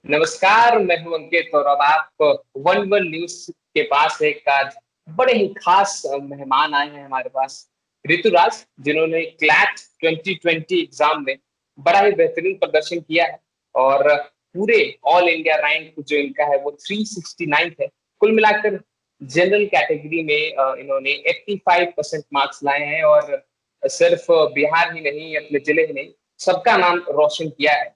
नमस्कार, मैं हूं अंकित और अब आप वन वन न्यूज के पास एक आज बड़े ही खास मेहमान आए हैं हमारे पास। ऋतुराज, जिन्होंने क्लैट 2020 एग्जाम में बड़ा ही बेहतरीन प्रदर्शन किया है और पूरे ऑल इंडिया रैंक जो इनका है वो 369 है। कुल मिलाकर जनरल कैटेगरी में इन्होंने 85% मार्क्स लाए हैं और सिर्फ बिहार ही नहीं, अपने जिले ही नहीं, सबका नाम रोशन किया है।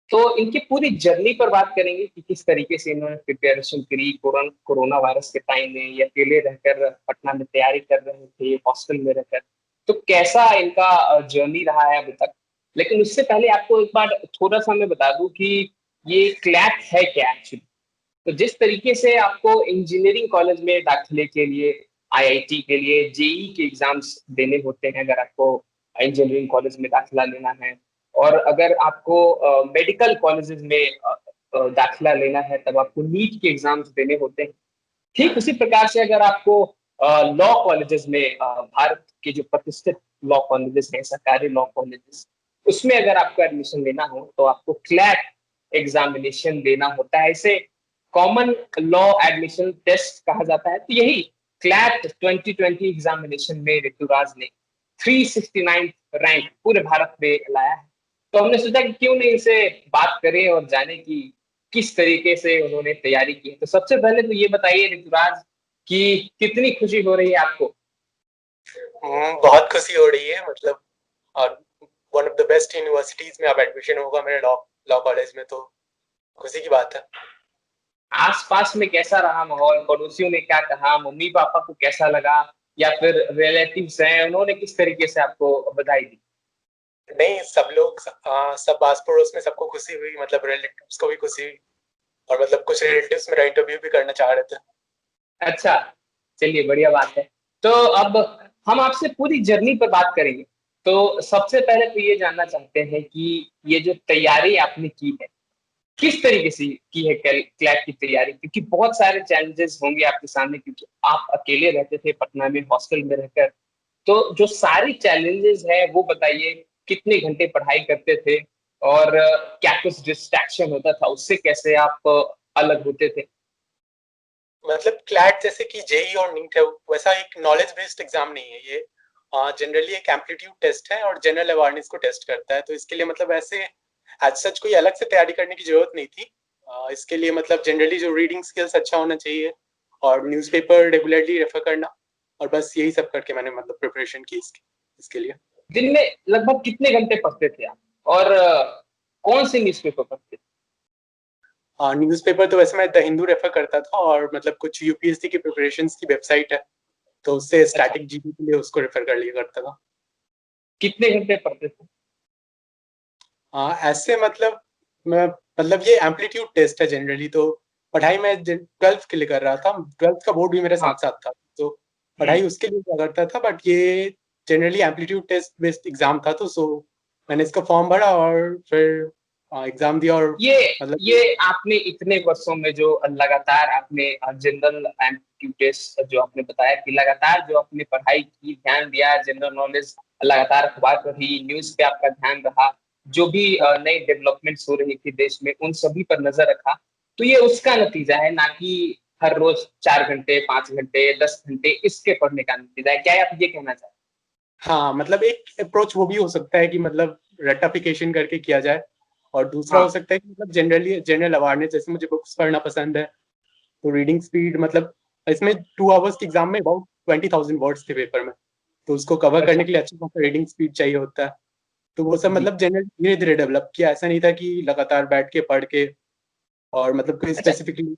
तो इनकी पूरी जर्नी पर बात करेंगे कि किस तरीके से इन्होंने प्रिपरेशन करी कोरोना वायरस के टाइम में, या अकेले रहकर पटना में तैयारी कर रहे थे हॉस्टल में रहकर। तो कैसा इनका जर्नी रहा है अभी तक। लेकिन उससे पहले आपको एक बार थोड़ा सा मैं बता दूं कि ये क्लैट है क्या एक्चुअली। तो जिस तरीके से आपको इंजीनियरिंग कॉलेज में दाखिले के लिए, आईआईटी के लिए जेई के एग्जाम्स देने होते हैं अगर आपको इंजीनियरिंग कॉलेज में दाखिला लेना है, और अगर आपको मेडिकल कॉलेजेस में दाखिला लेना है तब आपको नीट के एग्जाम्स देने होते हैं। ठीक उसी प्रकार से अगर आपको लॉ कॉलेजेस में, भारत के जो प्रतिष्ठित लॉ कॉलेजेस हैं, सरकारी लॉ कॉलेजेस, उसमें अगर आपको एडमिशन लेना हो तो आपको क्लैट एग्जामिनेशन देना होता है। इसे कॉमन लॉ एडमिशन टेस्ट कहा जाता है। तो यही क्लैट 2020 एग्जामिनेशन में ऋतुराज ने 369 रैंक पूरे भारत में लाया है। तो हमने सोचा कि क्यों नहीं इसे बात करें और जाने की किस तरीके से उन्होंने तैयारी की है। तो सबसे पहले तो ये बताइए ऋतुराज कि कितनी खुशी हो रही है आपको। बहुत खुशी हो रही है मतलब। और one of the best universities में अब एडमिशन होगा मेरे लॉ लॉ कॉलेज में, तो खुशी की बात है। आसपास में कैसा रहा माहौल, पड़ोसियों ने क्या कहा, मम्मी पापा को कैसा लगा, या फिर रिलेटिव्स हैं उन्होंने किस तरीके से आपको बधाई दी। नहीं, सब लोग सब आस पड़ोस में सबको खुशी हुई, मतलब रिलेटिव्स को भी खुशी हुई। और मतलब कुछ रिलेटिव्स मेरा इंटरव्यू भी करना चाह रहे थे। अच्छा, चलिए बढ़िया बात है। तो अब हम आपसे पूरी जर्नी पर बात करेंगे। तो सबसे पहले तो ये जानना चाहते हैं कि ये जो तैयारी आपने की है किस तरीके से की है, क्लैट की तैयारी, क्योंकि बहुत सारे चैलेंजेस होंगे आपके सामने, क्योंकि आप अकेले रहते थे पटना में हॉस्टल में रहकर। तो जो सारी चैलेंजेस है वो बताइए, कितने घंटे पढ़ाई करते थे और क्या कुछ डिस्ट्रैक्शन होता था, उससे कैसे आप अलग होते थे। मतलब क्लैट जैसे कि जेई और नीट है, वैसा एक नॉलेज बेस्ड एग्जाम नहीं है ये। जनरली एक एम्पलीट्यूड टेस्ट है और जनरल अवेयरनेस को टेस्ट करता है, तो इसके लिए मतलब ऐसे एज सच कोई अलग से तैयारी करने की जरूरत नहीं थी। इसके लिए मतलब जनरली जो रीडिंग स्किल्स अच्छा होना चाहिए और न्यूज़पेपर रेगुलरली रेफर करना, और बस यही सब करके मैंने मतलब प्रिपरेशन की इसके लिए। दिन में लगभग कितने घंटे पढ़ते थे आप, और कौन से न्यूज़पेपर पढ़ते थे। न्यूज़पेपर तो वैसे मैं द हिंदू रेफर करता था, और मतलब कुछ यूपीएससी की प्रिपरेशन की वेबसाइट है, तो उससे अच्छा, स्टैटिक जीडी के लिए उसको रेफर कर लिया करता था। कितने घंटे पढ़ते थे। ऐसे मतलब मैं मतलब ये एम्पलीट्यूड टेस्ट है जनरली, तो पढ़ाई मैं 12th के लिए कर रहा था। 12th का बोर्ड भी मेरे हाँ। साथ साथ था, तो हम्म। पढ़ाई उसके लिए क्या करता था। बट ये generally amplitude test based exam था, तो सो मैंने इसका फॉर्म भरा और फिर एग्जाम दिया, और ये मतलब ये आपने इतने वर्षों में जो लगातार आपने जनरल एप्टीट्यूड टेस्ट जो आपने बताया कि लगातार जो आपने पढ़ाई की, ध्यान दिया, जनरल नॉलेज, लगातार अखबार पढ़ी, न्यूज पे आपका ध्यान रहा, जो भी नई डेवलपमेंट्स हो रही थी देश में उन सभी पर नजर रखा, तो ये उसका नतीजा है, ना कि हर रोज 4 घंटे, 5 घंटे, 10 घंटे इसके पढ़ने का नतीजा है। क्या आप ये कहना चाहते हाँ, मतलब एक अप्रोच वो भी हो सकता है कि मतलब रेक्टिफिकेशन करके किया जाए, और दूसरा हैं। हो सकता है कि मतलब जनरली जनरल अवेयरनेस, जैसे मुझे बुक्स पढ़ना पसंद है, तो रीडिंग स्पीड मतलब इसमें 2 आवर्स के एग्जाम में अबाउट 20,000 वर्ड्स थे पेपर में, तो उसको कवर करने अच्छा। के लिए अच्छा खासा रीडिंग स्पीड चाहिए होता है। तो वो सब जी। मतलब जनरल धीरे धीरे डेवलप किया, ऐसा नहीं था कि लगातार बैठ के पढ़ के और मतलब कोई अच्छा, स्पेसिफिकली।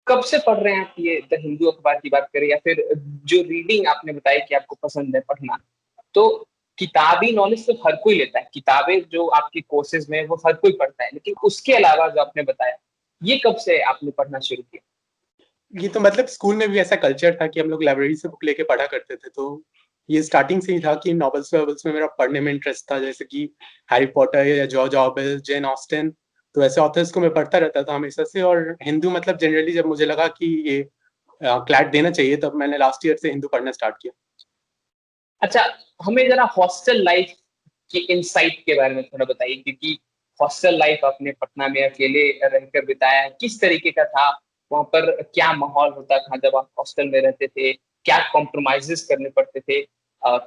कब से पढ़ रहे हैं आप ये द हिंदू अखबार की बात करें, या फिर जो रीडिंग आपने बताई कि आपको पसंद है पढ़ना, तो किताबी नॉलेज तो हर कोई लेता है, किताबें जो आपके कोर्सेज में वो हर कोई पढ़ता है, लेकिन उसके अलावा जो आपने बताया, ये कब से आपने पढ़ना शुरू किया। ये तो मतलब स्कूल में भी ऐसा कल्चर था कि हम लोग लाइब्रेरी से बुक लेके पढ़ा करते थे, तो ये स्टार्टिंग से ही था कि नॉवेल्स वॉवेल्स में मेरा पढ़ने में इंटरेस्ट था, जैसे कि हैरी पॉटर या जॉर्ज ऑरवेल, जेन ऑस्टिन, तो ऐसे ऑथर्स को मैं पढ़ता रहता था हमेशा से। और हिंदू मतलब जनरली जब मुझे लगा कि ये क्लैट देना चाहिए, तब मैंने लास्ट ईयर से हिंदू पढ़ना स्टार्ट किया। अच्छा, हमें जरा हॉस्टल लाइफ के इनसाइट के बारे में थोड़ा बताइए, क्योंकि हॉस्टल लाइफ अपने पटना में अकेले रहकर बिताया है, किस तरीके का था वहां पर, क्या माहौल होता था जब आप हॉस्टल में रहते थे, क्या कॉम्प्रोमाइजेस करने पड़ते थे,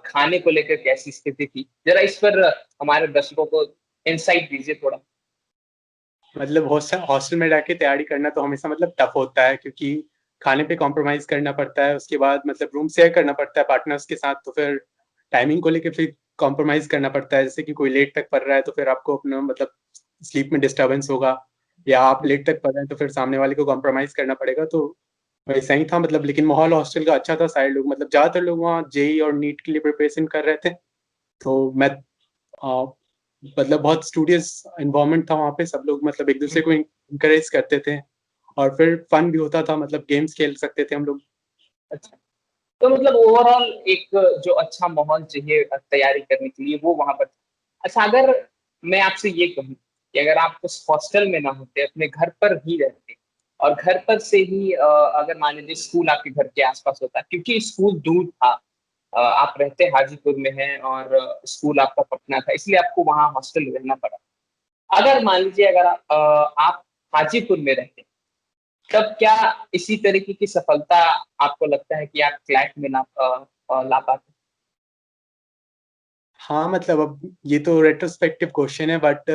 खाने को लेकर कैसी स्थिति थी, जरा इस पर हमारे दर्शकों को इंसाइट दीजिए थोड़ा। मतलब हॉस्टल हॉस्टल में रह के तैयारी करना तो हमेशा मतलब टफ होता है, क्योंकि खाने पे कॉम्प्रोमाइज करना पड़ता है, उसके बाद मतलब रूम शेयर करना पड़ता है पार्टनर्स के साथ, तो फिर टाइमिंग को लेके फिर कॉम्प्रोमाइज करना पड़ता है। जैसे कि कोई लेट तक पढ़ रहा है तो फिर आपको अपना मतलब स्लीप में डिस्टर्बेंस होगा, या आप लेट तक पढ़ रहे हैं तो फिर सामने वाले को कॉम्प्रोमाइज करना पड़ेगा। तो वैसा ही था मतलब, लेकिन माहौल हॉस्टल का अच्छा था। सारे लोग मतलब ज्यादातर लोग वहाँ जेई और नीट के लिए प्रिपरेशन कर रहे थे, तो मैं मतलब बहुत स्टूडियस इन्वायरमेंट था वहाँ पे। सब लोग मतलब एक दूसरे को इनकरेज करते थे, और फिर फन भी होता था, मतलब गेम्स खेल सकते थे हम लोग। अच्छा, तो मतलब ओवरऑल एक जो अच्छा माहौल चाहिए तैयारी करने के लिए वो वहां पर था। अच्छा, अगर मैं आपसे ये कहूँ कि अगर आप उस हॉस्टल में ना होते, अपने घर पर ही रहते, और घर पर से ही अगर मान लीजिए स्कूल आपके घर के आसपास होता, क्योंकि स्कूल दूर था, आप रहते हाजीपुर में हैं और स्कूल आपका पटना था, इसलिए आपको वहाँ हॉस्टल में रहना पड़ा। अगर मान लीजिए अगर आप हाजीपुर में रहते, तब क्या इसी तरीके की सफलता आपको लगता है कि आप क्लैट में ला पाते? हाँ मतलब अब ये तो रेट्रोस्पेक्टिव क्वेश्चन है, बट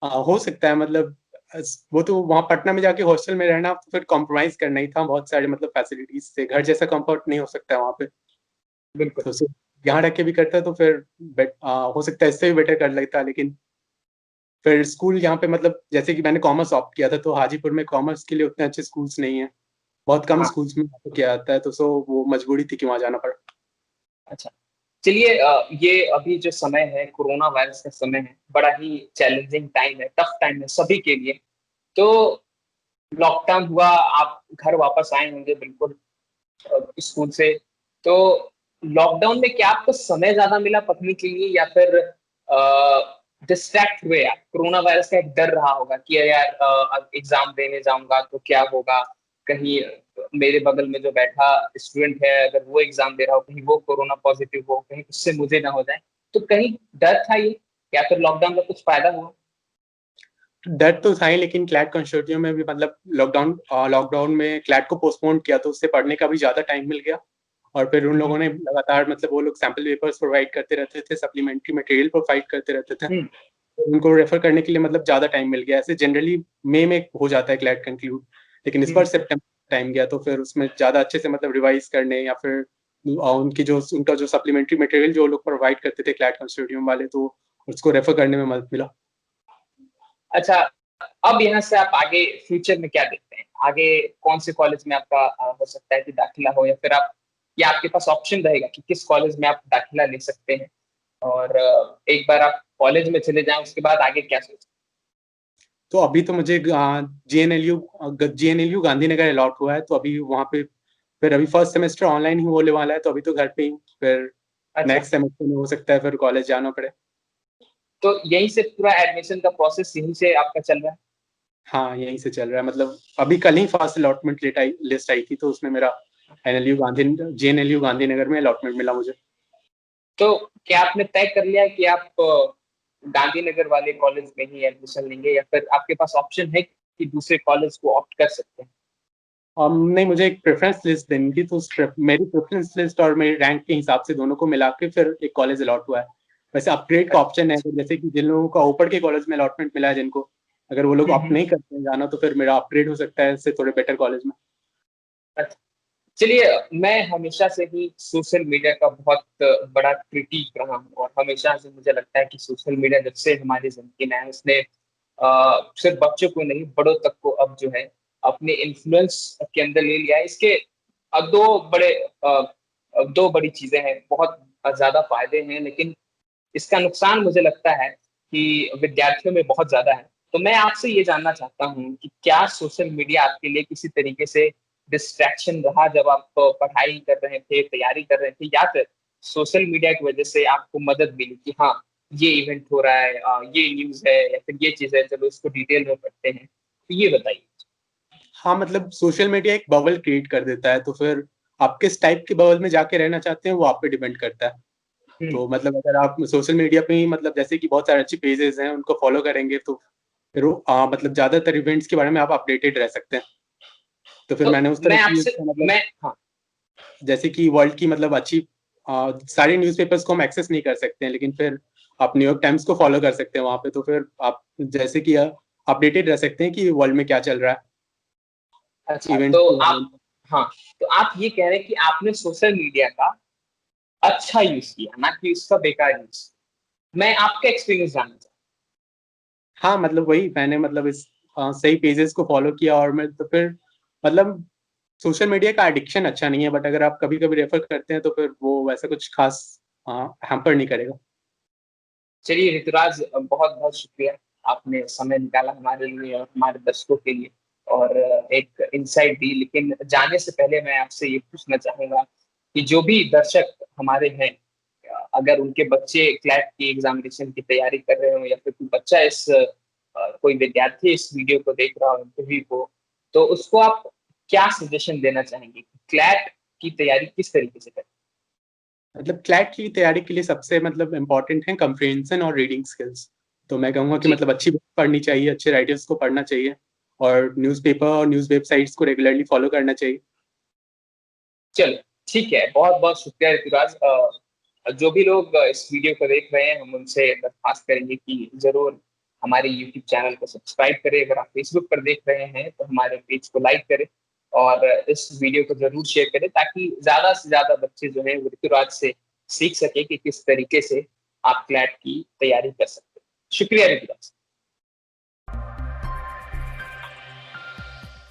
हो सकता है मतलब वो तो वहाँ पटना में जाके हॉस्टल में रहना तो फिर कॉम्प्रोमाइज करना ही था बहुत सारे मतलब फैसिलिटीज से। घर जैसा कंफर्ट नहीं हो सकता है वहाँ पे, बिल्कुल। तो सिर्फ यहाँ रह के भी करता तो फिर हो सकता है इससे भी बेटर कर लेता। लेकिन फिर स्कूल यहाँ पे मतलब जैसे कि मैंने कॉमर्स ऑप्ट किया था, तो हाजीपुर में कॉमर्स के लिए उतने अच्छे स्कूल्स नहीं है, बहुत कम हाँ। स्कूल्स में किया जाता है, तो सो वो मजबूरी थी कि वहाँ जाना पड़ा। अच्छा, चलिए, ये अभी जो समय है कोरोना वायरस का समय है, बड़ा ही चैलेंजिंग टाइम है, टफ टाइम है सभी के लिए। तो लॉकडाउन हुआ, आप घर वापस आए होंगे बिल्कुल स्कूल से। तो लॉकडाउन में क्या आपको समय ज्यादा मिला पढ़ने के लिए, या फिर डिस्ट्रैक्ट हुए आप? कोरोना वायरस का एक डर रहा होगा कि यार अब एग्जाम देने जाऊंगा तो क्या होगा, कहीं मेरे बगल में जो बैठा स्टूडेंट है अगर वो एग्जाम दे रहा हो, कहीं वो कोरोना पॉजिटिव हो, कहीं उससे मुझे ना हो जाए, तो कहीं डर था ये, या फिर लॉकडाउन का कुछ फायदा हुआ? डर तो था ही, लेकिन क्लैट कंसोर्टियम में भी मतलब लॉकडाउन में क्लैट को पोस्टपोन किया, तो उससे पढ़ने का भी ज्यादा टाइम मिल गया। और फिर उन हम्म। लोगों ने लगातार मतलब वो लोग सैम्पल पेपर्स प्रोवाइड करते रहते थे, सप्लीमेंट्री मटेरियल प्रोवाइड करते रहते थे, हम्म। तो उनको रेफर करने के लिए मतलब ज्यादा टाइम मिल गया। ऐसे जनरली मई में हो जाता है क्लैट कंक्लूड, लेकिन इस बार हम्म। सितंबर टाइम गया, तो फिर उसमें ज्यादा अच्छे से मतलब रिवाइज करने, या फिर उनका जो सप्लीमेंट्री मटेरियल जो लोग प्रोवाइड करते थे क्लैट कंसोर्टियम वाले, तो उसको रेफर करने में मदद मिला। अच्छा, अब यहाँ से आप आगे फ्यूचर में क्या देखते हैं? आगे कौन से कॉलेज में आपका हो सकता है कि दाखिला हो, या फिर आप, या आपके पास ऑप्शन रहेगा कि किस कॉलेज में आप दाखिला ले सकते हैं, और एक बार आप कॉलेज में चले जाएं उसके बाद आगे क्या सोचें? तो अभी तो मुझे जीएनएलयू गांधीनगर अलॉट हुआ है, तो अभी वहाँ पे फिर अभी फर्स्ट सेमेस्टर ऑनलाइन ही होने वाला है, तो अभी तो घर पे ही। फिर अच्छा, नेक्स्ट सेमेस्टर में हो सकता है फिर कॉलेज जाना पड़े। तो यहीं से पूरा एडमिशन का प्रोसेस यहीं से आपका चल रहा है? हाँ यहीं से चल रहा है, मतलब अभी कल ही फर्स्ट अलॉटमेंट लिस्ट आई थी, तो उसमें मेरा एनएलयू गांधी जेएनएलयू गांधीनगर में अलॉटमेंट मिला मुझे। तो क्या आपने तय कर लिया कि आप गांधीनगर वाले कॉलेज में ही एडमिशन लेंगे, या फिर आपके पास ऑप्शन है कि दूसरे कॉलेज को ऑप्ट कर सकते हैं? नहीं, मुझे एक प्रेफरेंस लिस्ट देनी थी, तो मेरी प्रेफरेंस लिस्ट और मेरी रैंक के हिसाब से दोनों को मिला के फिर एक कॉलेज अलॉट हुआ है। वैसे अपग्रेड का ऑप्शन है, तो जैसे कि जिन लोगों को ऊपर के कॉलेज में अलॉटमेंट मिला है, जिनको अगर वो लोग ऑप्ट हम्म। नहीं करते हैं जाना, तो फिर मेरा अपग्रेड हो सकता है इससे थोड़े बेटर कॉलेज में। अच्छा, चलिए, मैं हमेशा से ही सोशल मीडिया का बहुत बड़ा क्रिटिक रहा हूँ, और हमेशा से मुझे लगता है कि सोशल मीडिया जब से हमारी जिंदगी में है, उसने सिर्फ बच्चों को नहीं, बड़ों तक को अब जो है अपने इन्फ्लुएंस के अंदर ले लिया है। इसके अब दो बड़ी चीजें हैं, बहुत ज्यादा फायदे हैं, लेकिन इसका नुकसान मुझे लगता है कि विद्यार्थियों में बहुत ज्यादा है। तो मैं आपसे ये जानना चाहता हूँ कि क्या सोशल मीडिया आपके लिए किसी तरीके से डिस्ट्रैक्शन रहा जब आप पढ़ाई कर रहे थे, तैयारी कर रहे थे, या फिर सोशल मीडिया की वजह से आपको मदद मिली कि हाँ ये इवेंट हो रहा है, ये न्यूज है, या फिर ये चीज है, चलो इसको डिटेल में पढ़ते हैं, तो ये बताइए। हाँ मतलब सोशल मीडिया एक बबल क्रिएट कर देता है, तो फिर आप किस टाइप के बबल में जाके रहना चाहते हैं वो आप पे डिपेंड करता है। तो मतलब अगर आप सोशल मीडिया पे ही मतलब जैसे कि बहुत सारे अच्छे पेजेस हैं उनको फॉलो करेंगे तो फिर वो मतलब ज्यादातर इवेंट्स के बारे में आप अपडेटेड रह सकते हैं। तो फिर तो मैंने उस तरह मैं की आपसे मतलब मैं हाँ जैसे कि वर्ल्ड की मतलब अच्छी सारे न्यूज़पेपर्स को हम एक्सेस नहीं कर सकते हैं, लेकिन फिर आप न्यूयॉर्क टाइम्स को फॉलो कर सकते हैं वहां पे, तो फिर आप जैसे कि अपडेटेड रह सकते हैं कि वर्ल्ड में क्या चल रहा है अच्छा, इवेंट्स तो के बारे में। आप हाँ, तो आप ये कह रहे हैं कि आपने सोशल मीडिया का अच्छा यूज किया, ना कि उसका बेकार यूज। मैं आपका एक्सपीरियंस जानना चाहता हाँ मतलब वही मैंने मतलब इस सही पेजेस को फॉलो किया और मैं तो फिर मतलब सोशल मीडिया का एडिक्शन अच्छा नहीं है, बट अगर आप कभी कभी रेफर करते हैं तो फिर वो वैसा कुछ खास हैम्पर नहीं करेगा। हूँ। चलिए ऋतुराज, बहुत बहुत शुक्रिया, आपने समय निकाला हमारे लिए और हमारे दर्शकों के लिए, और एक इंसाइट दी। लेकिन जाने से पहले मैं आपसे ये पूछना चाहूंगा कि जो भी दर्शक हमारे हैं, अगर उनके बच्चे क्लैट की एग्जामिनेशन की तैयारी कर रहे हो, या फिर कोई बच्चा कोई विद्यार्थी इस वीडियो को देख रहा हो, इंटरव्यू को, तो उसको आप क्या सजेशन देना चाहेंगे कि क्लैट की तैयारी किस तरीके से करें? मतलब क्लैट की तैयारी के लिए सबसे मतलब इम्पोर्टेंट है कंप्रीहेंशन और रीडिंग स्किल्स। तो मैं कहूँगा कि जी, मतलब अच्छी बुक पढ़नी चाहिए, अच्छे राइटर्स को पढ़ना चाहिए और न्यूज़पेपर और न्यूज़ वेबसाइट्स को रेगुलरली फॉलो करना चाहिए। चलो ठीक है, बहुत बहुत शुक्रिया ऋतुराज। जो भी लोग इस वीडियो को देख रहे हैं, हम उनसे दरख्वास्त करेंगे कि जरूर हमारे यूट्यूब चैनल को सब्सक्राइब करें। अगर आप फेसबुक पर देख रहे हैं तो हमारे पेज को लाइक करें, और इस वीडियो को जरूर शेयर करें, ताकि ज्यादा से ज्यादा बच्चे जो हैं वो ऋतुराज से सीख सके कि किस तरीके से आप क्लैट की तैयारी कर सकते हैं। शुक्रिया ऋतुराज।